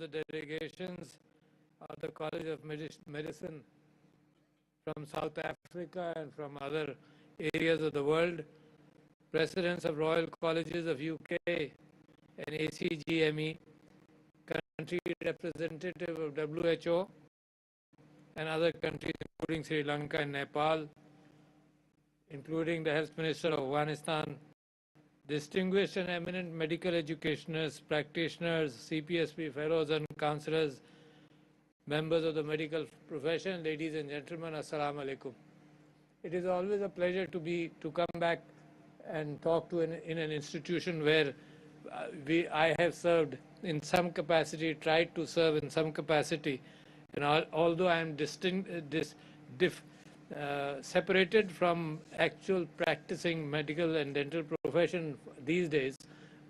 the delegations of the College of Medicine from South Africa and from other areas of the world, presidents of Royal Colleges of UK and ACGME, country representative of WHO and other countries including Sri Lanka and Nepal, including the Health Minister of Afghanistan, distinguished and eminent medical educationists, practitioners, CPSP fellows and counselors, members of the medical profession, ladies and gentlemen, Assalamu alaikum. It is always a pleasure to come back and talk to in an institution where I have served in some capacity, tried to serve in some capacity, and although I am separated from actual practicing medical and dental profession these days,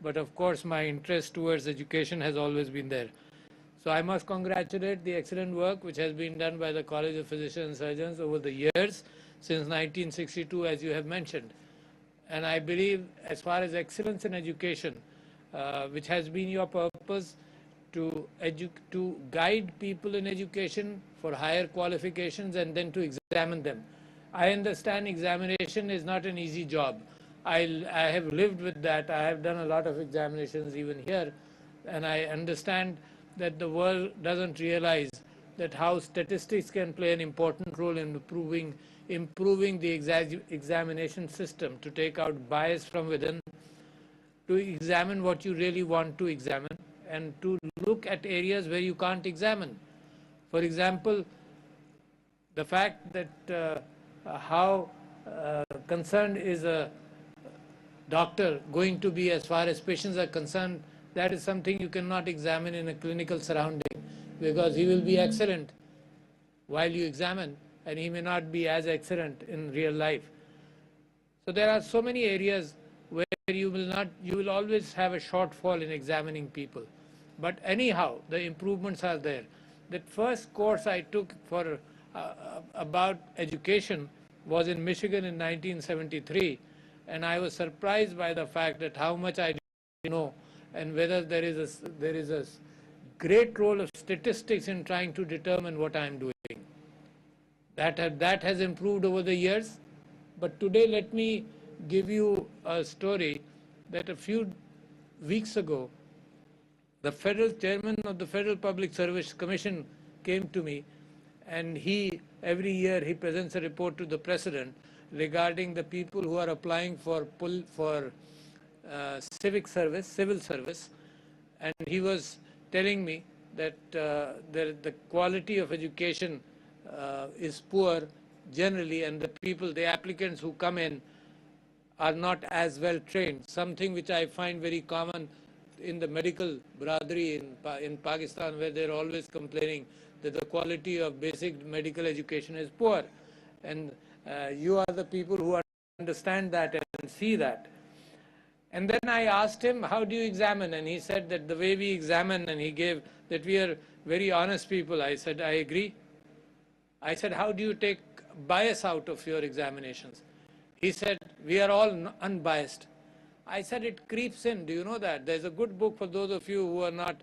but of course my interest towards education has always been there. So I must congratulate the excellent work which has been done by the College of Physicians and Surgeons over the years since 1962, as you have mentioned. And I believe as far as excellence in education, which has been your purpose to guide people in education for higher qualifications and then to examine them. I understand examination is not an easy job. I have lived with that. I have done a lot of examinations even here, and I understand that the world doesn't realize that how statistics can play an important role in improving the examination system, to take out bias from within, to examine what you really want to examine, and to look at areas where you can't examine. For example, the fact that how concerned is a doctor going to be as far as patients are concerned, that is something you cannot examine in a clinical surrounding, because he will be excellent while you examine and he may not be as excellent in real life. So there are so many areas where you will always have a shortfall in examining people. But anyhow, the improvements are there. That first course I took for about education was in Michigan in 1973, and I was surprised by the fact that how much I didn't know, and whether there is a great role of statistics in trying to determine what I am doing. That has improved over the years. But today let me give you a story that a few weeks ago, the federal chairman of the Federal Public Service Commission came to me, and every year he presents a report to the president regarding the people who are applying for civil service, and he was telling me that the quality of education is poor generally, and the applicants who come in are not as well trained, something which I find very common in the medical brotherhood in Pakistan, where they're always complaining that the quality of basic medical education is poor. And you are the people who understand that and see that. And then I asked him, how do you examine? And he said that the way we examine, and he gave that we are very honest people. I said, I agree. I said, how do you take bias out of your examinations? He said, we are all unbiased. I said, it creeps in. Do you know that? There's a good book for those of you who are not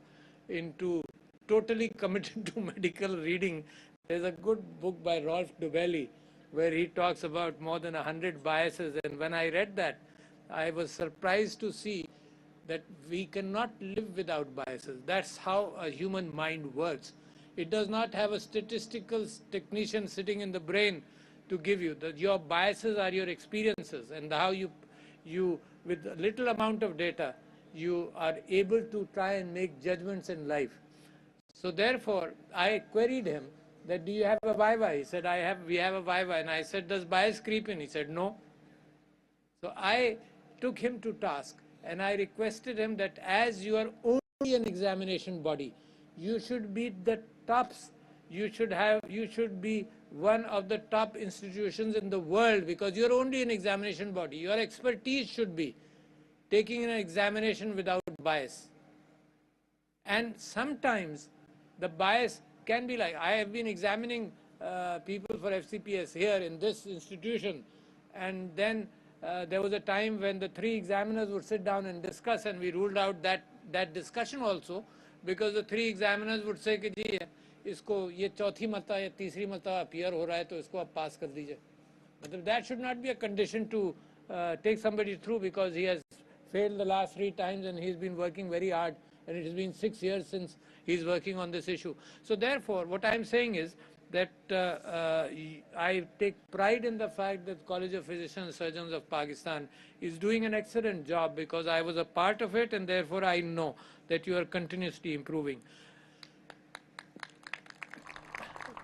totally committed to medical reading. There's a good book by Rolf Dobelli where he talks about more than 100 biases. And when I read that, I was surprised to see that we cannot live without biases. That's how a human mind works. It does not have a statistical technician sitting in the brain to give you. Your biases are your experiences, and how you with a little amount of data, you are able to try and make judgments in life. So therefore, I queried him that, do you have a viva? He said, we have a viva. And I said, does bias creep in? He said, no. So I took him to task, and I requested him that as you are only an examination body, you should be the tops. You should be one of the top institutions in the world, because you're only an examination body. Your expertise should be taking an examination without bias. And sometimes the bias can be like, I have been examining people for FCPS here in this institution, and then there was a time when the 3 examiners would sit down and discuss, and we ruled out that discussion also, because the three examiners would say कि जी इसको ये चौथी मरतबा या तीसरी मरतबा appear हो रहा है तो इसको आप पास कर दीजिए. मतलब that should not be a condition to take somebody through because he has failed the last 3 times and he's been working very hard, and it has been 6 years since he's working on this issue. So therefore, what I'm saying is that I take pride in the fact that College of Physicians and Surgeons of Pakistan is doing an excellent job, because I was a part of it, and therefore I know that you are continuously improving.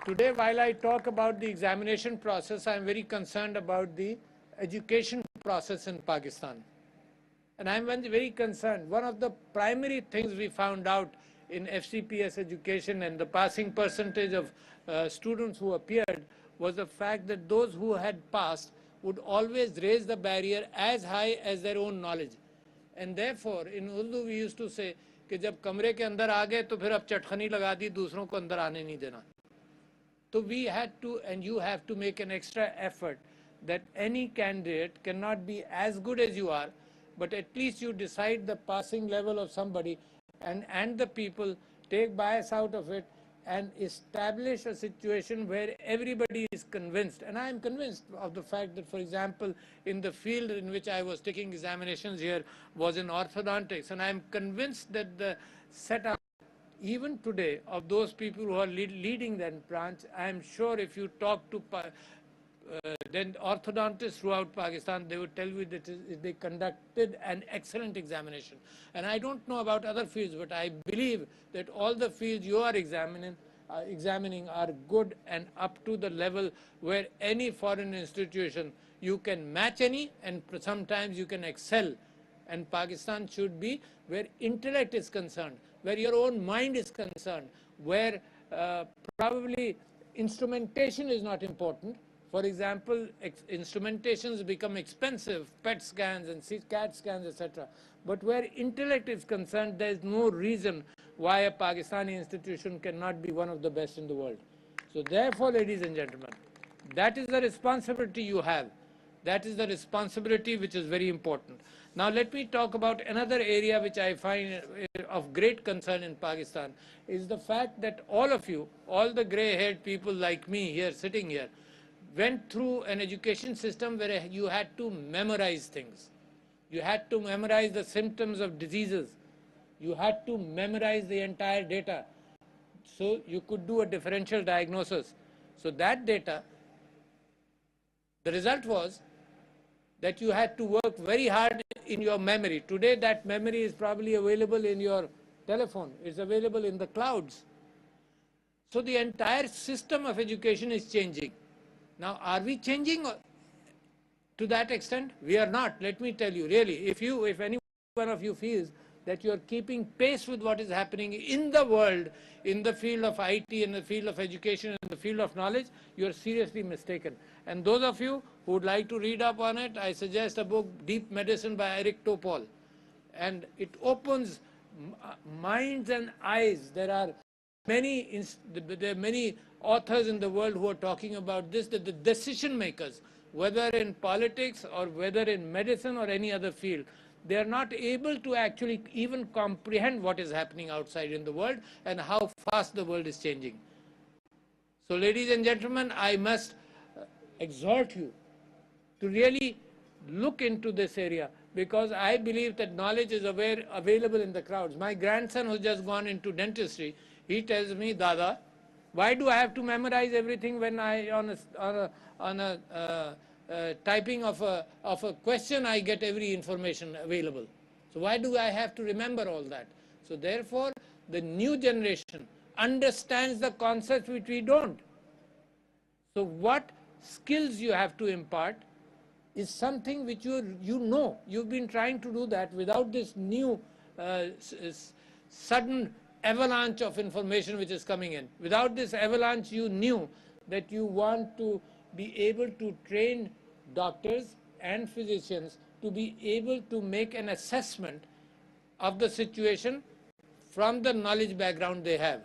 Today, while I talk about the examination process, I am very concerned about the education process in Pakistan. And I am very concerned. One of the primary things we found out in FCPS education and the passing percentage of students who appeared was the fact that those who had passed would always raise the barrier as high as their own knowledge. And therefore, in Urdu we used to say कि जब कमरे के अंदर आ गए तो फिर अब चटखनी लगा दी, दूसरों को अंदर आने नहीं देना. So we had to, and you have to make an extra effort that any candidate cannot be as good as you are, but at least you decide the passing level of somebody, and the people take bias out of it and establish a situation where everybody is convinced. And I am convinced of the fact that, for example, in the field in which I was taking examinations here was in orthodontics, and I am convinced that the setup even today of those people who are leading that branch, I am sure if you talk to then orthodontists throughout Pakistan, they would tell you that they conducted an excellent examination. And I don't know about other fields, but I believe that all the fields you are examining are good and up to the level where any foreign institution, you can match any, and sometimes you can excel. And Pakistan should be where intellect is concerned, where your own mind is concerned, where probably instrumentation is not important. For example, instrumentations become expensive, PET scans and CAT scans, etc. But where intellect is concerned, there is no reason why a Pakistani institution cannot be one of the best in the world. So therefore, ladies and gentlemen, that is the responsibility you have. That is the responsibility which is very important. Now let me talk about another area which I find of great concern in Pakistan, is the fact that all of you, all the grey-haired people like me here, sitting here, went through an education system where you had to memorize things. You had to memorize the symptoms of diseases. You had to memorize the entire data so you could do a differential diagnosis. So that data, the result was that you had to work very hard in your memory. Today that memory is probably available in your telephone. It's available in the clouds. So the entire system of education is changing. Now, are we changing to that extent? We are not. Let me tell you, really, if any one of you feels that you are keeping pace with what is happening in the world, in the field of IT, in the field of education, in the field of knowledge, you are seriously mistaken. And those of you who would like to read up on it, I suggest a book, Deep Medicine by Eric Topol. And it opens minds and eyes. There are many authors in the world who are talking about this, that the decision makers, whether in politics or whether in medicine or any other field, they are not able to actually even comprehend what is happening outside in the world and how fast the world is changing. So ladies and gentlemen, I must exhort you to really look into this area, because I believe that knowledge is available in the crowds. My grandson who's just gone into dentistry, he tells me, Dada, why do I have to memorize everything when I, on a typing of a question, I get every information available? So why do I have to remember all that? So therefore, the new generation understands the concepts which we don't. So what skills you have to impart is something which you know. You've been trying to do that without this new sudden avalanche of information which is coming in. Without this avalanche, you knew that you want to be able to train doctors and physicians to be able to make an assessment of the situation from the knowledge background they have.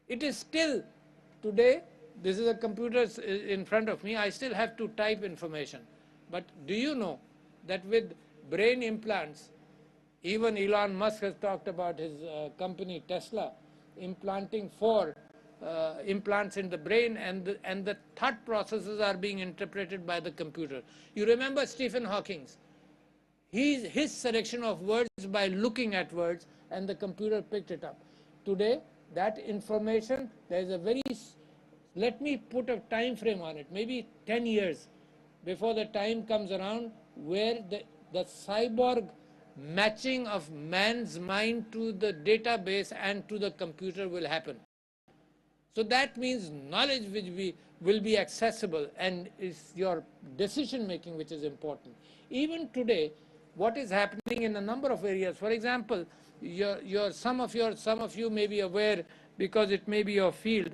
It is still, today, this is a computer in front of me, I still have to type information. But do you know that with brain implants, Even Elon Musk has talked about his company Tesla implanting 4 implants in the brain, and the thought processes are being interpreted by the computer. You remember Stephen Hawking? His selection of words by looking at words, and the computer picked it up. Today, that information, there is a very, let me put a time frame on it, maybe 10 years before the time comes around where the cyborg matching of man's mind to the database and to the computer will happen. So that means knowledge which will be accessible, and it's your decision making which is important. Even today, what is happening in a number of areas, for example, some of you may be aware, because it may be your field,